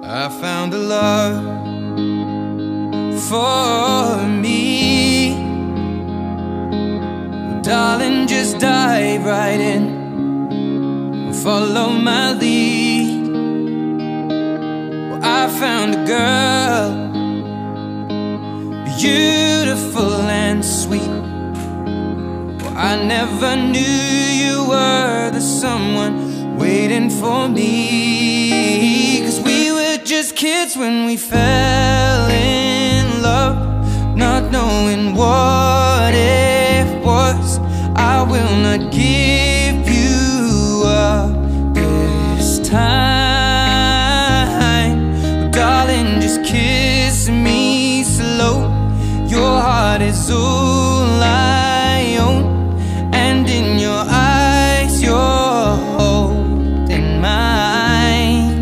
I found a love for me. Well, darling, just dive right in and follow my lead. Well, I found a girl, beautiful and sweet. Well, I never knew you were the someone waiting for me. 'Cause we were just kids when we fell in love, not knowing what it was. I will not give you up this time. But darling, just kiss me slow. Your heart is all I own, and in your eyes you're holding mine.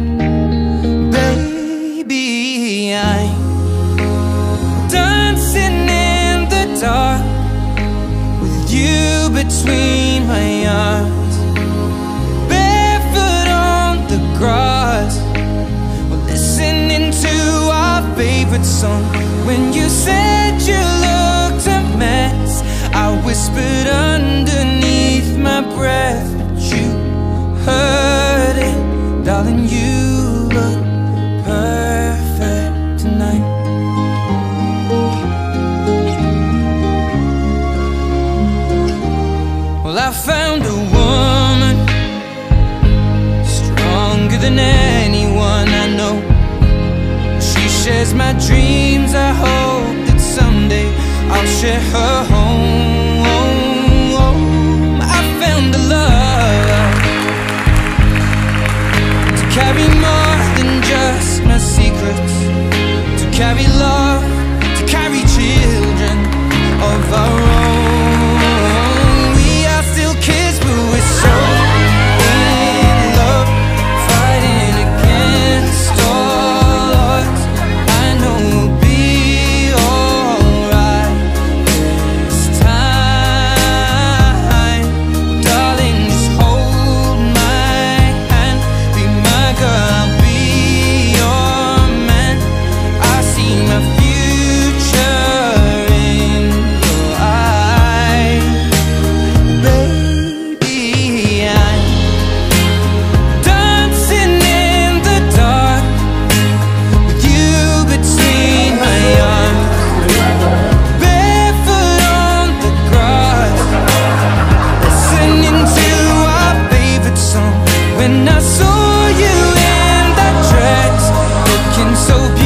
Baby, I'm dancing in the dark with you between my arms, barefoot on the grass, we're listening to our favorite song. When you said you looked a mess, I whispered underneath my breath, but you heard it. Darling, you look perfect tonight. Well, I found a woman stronger than anyone I know. She shares my dreams. I hope that someday I'll share her home. I found a love to carry more than just my secrets, to carry love, to carry children of our own. We are still kids, but we're so in love, fighting against all odds. I know we'll be alright this time. Darling, just hold my hand, be my girl, I'll be your man. I see my future in your eyes. Baby, I'm dancing in the dark with you between my arms, barefoot on the grass, listening to our favorite song. When I saw you in that dress, looking so beautiful,